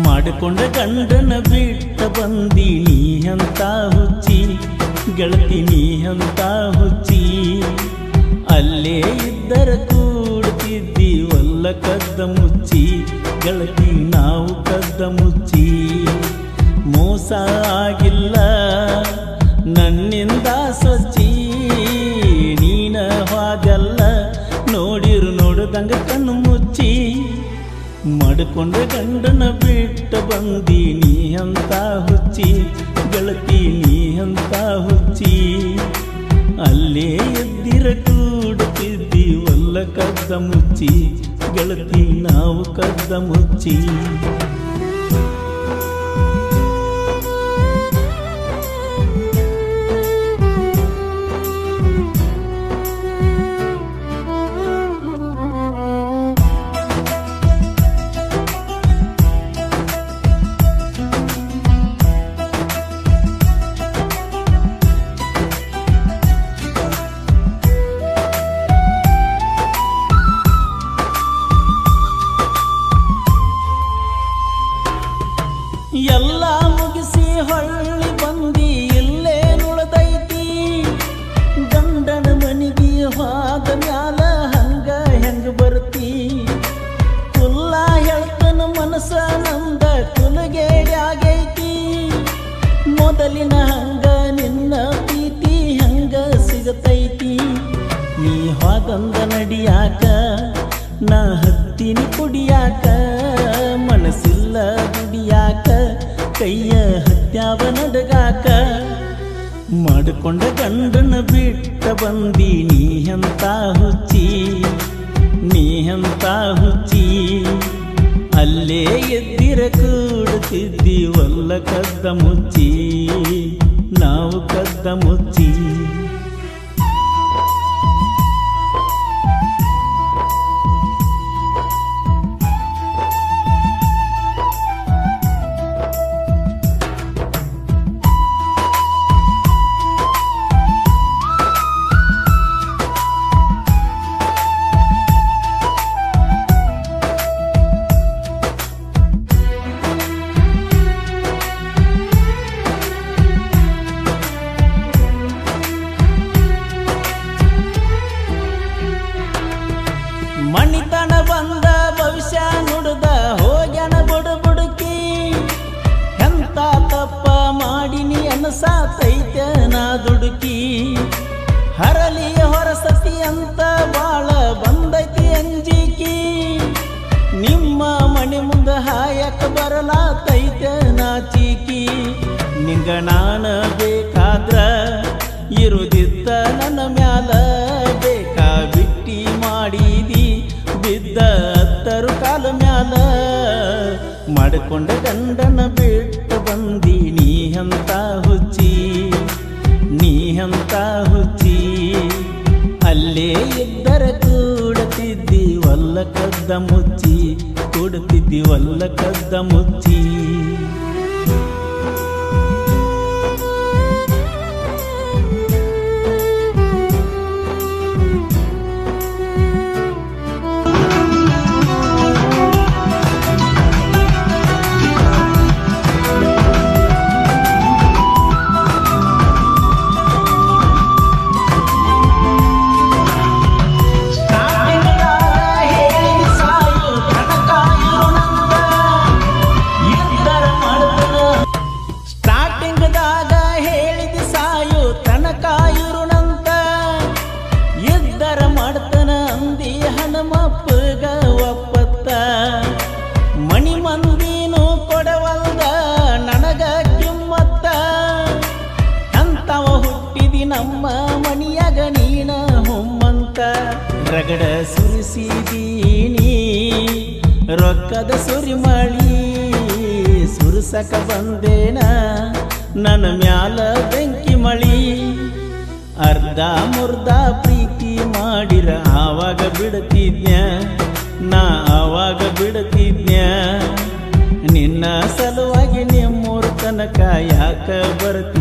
ಮಾಡಿಕೊಂಡ ಗಂಡನ ಬಿಟ್ಟ ಬಂದಿ ನೀ ಅಂತ ಹುಚ್ಚಿ ಗೆಳತಿ ನೀ ಅಂತ ಹುಚ್ಚಿ ಅಲ್ಲೇ ಇದ್ದರ ಕೂಡ್ತಿದ್ದಿ ಒಲ್ಲ ಕದ್ದ ಮುಚ್ಚಿ ಗೆಳತಿ ನಾವು ಕದ್ದ ಮುಚ್ಚಿ ಮೋಸ ಆಗಿಲ್ಲ ನನ್ನಿಂದ ಸ್ವಚ್ಛಿ ನೀನ ಹಾಗಲ್ಲ ನೋಡಿರು ನೋಡ್ದಂಗ ಕಣ್ಣು ಮುಚ್ಚಿ ಮಾಡಿಕೊಂಡ ಗಂಡನ ಬಿಟ್ಟ ಬಂದಿ ನೀ ಅಂತ ಹುಚ್ಚಿ ಗೆಳತಿ ನೀ ಅಂತ ಹುಚ್ಚಿ ಅಲ್ಲೇ ಎದ್ದಿರ ಕೂಡುತ್ತಿದ್ದಿ ಒಲ್ಲ ಕದ್ದ ಮುಚ್ಚಿ ಗೆಳತಿ ನಾವು ಕದ್ದ ಮುಚ್ಚಿ ಎಲ್ಲ ಮುಗಿಸಿ ಹೊಳ್ಳಿ ಬಂದಿ ಇಲ್ಲೇ ನುಳದೈತಿ ಗಂಡನ ಮನಿಗೆ ಹೋದ ಮ್ಯಾಲ ಹಂಗ ಹೆಂಗ ಬರ್ತಿ ಕುಲ್ಲ ಹೇಳ್ತನ ಮನಸ್ಸ ನಂದ ಕುಲಗೇಡ್ಯಾಗೈತಿ ಮೊದಲಿನ ಹಂಗ ನಿನ್ನ ಪ್ರೀತಿ ಹಂಗ ಸಿಗತೈತಿ ನೀ ಹೋದಂದ ನಡಿಯಾಕ ನಾ ಹತ್ತಿನಿ ಕುಡಿಯಾಕ ಮನಸ್ಸಿಲ್ಲ ದುಡಿಯಾಕ ಕೈಯ ಹತ್ಯಾವ ನಡಗಾಕ ಮಾಡಿಕೊಂಡ ಗಂಡನ ಬಿಟ್ಟ ಬಂದಿ ನೀ ಅಂತ ಹುಚ್ಚಿ ನೀ ಅಂತ ಹುಚ್ಚಿ ಅಲ್ಲೇ ಎದ್ದಿರ ಕೂಡುತ್ತಿದ್ದಿ ಒಲ್ಲ ಕದ್ದ ಮುಚ್ಚಿ ನಾವು ಕದ್ದ ಮುಚ್ಚಿ ಮಣಿತನ ಬಂದ ಭವಿಷ್ಯ ನುಡ್ದ ಹೋಗ್ಯಾನ ಬುಡುಕಿ ಎಂತ ತಪ್ಪ ಮಾಡಿನಿ ಅನಸಾತೈತೆ ನಾ ದುಡುಕಿ ಹರಲಿ ಹೊರಸತಿ ಅಂತ ಬಾಳ ಬಂದೈತಿ ಅಂಜಿಕಿ ನಿಮ್ಮ ಮನೆ ಮುಂದ ಹಾಯಕ ಬರಲಾತೈತೆ ನಾಚಿಕಿ ನಿಂಗ ನಾನ ಬೇಕಾದ್ರ ಇರುದಿದ್ದ ನನ್ನ ಮ್ಯಾಲ ಬೇಕಾ ಬಿಟ್ಟಿ ಮಾಡಿದಿ ಬಿದ್ದ ಹತ್ತರು ಕಾಲ ಮ್ಯಾಲ ಮಾಡಿಕೊಂಡ ಗಂಡನ ಬಿಟ್ಟ ಬಂದಿ ನೀ ಅಂತ ಹುಚ್ಚಿ ನೀ ಅಂತ ಹುಚ್ಚಿ ಅಲ್ಲೇ ಇದ್ದರ ಕೂಡುತ್ತಿದ್ದಿ ಒಲ್ಲ ಕದ್ದ ಮುಚ್ಚಿ ಕೂಡುತ್ತಿದ್ದಿ ಒಲ್ಲ ಕದ್ದ ಮುಚ್ಚಿ ಹನುಮಪ್ಪಗ ಒಪ್ಪತ್ತ ಮಣಿ ಮಂದಿನೂ ಕೊಡವಲ್ದ ನನಗ ಕಿಮ್ಮತ್ತ ಅಂತವ ಹುಟ್ಟಿದಿ ನಮ್ಮ ರಗಡ ಸುರಿಸಿದೀನಿ ರೊಕ್ಕದ ಸುರಿಮಳಿ ಸುರಿಸಕ ಬಂದೇನ ನನ್ನ ಮ್ಯಾಲ ಬೆಂಕಿ ಮಳಿ ಅರ್ಧ ಮುರ್ಧ ಪ್ರೀತಿ ಮಾಡಿರ ಆವಾಗ ಬಿಡ್ತಿದ್ನ್ಯ ನಾ ಆವಾಗ ಬಿಡ್ತಿದ್ನ್ಯ ನಿನ್ನ ಸಲುವಾಗಿ ನಿಮ್ಮೂರ ತನಕ ಯಾಕ ಬರ್ತಿ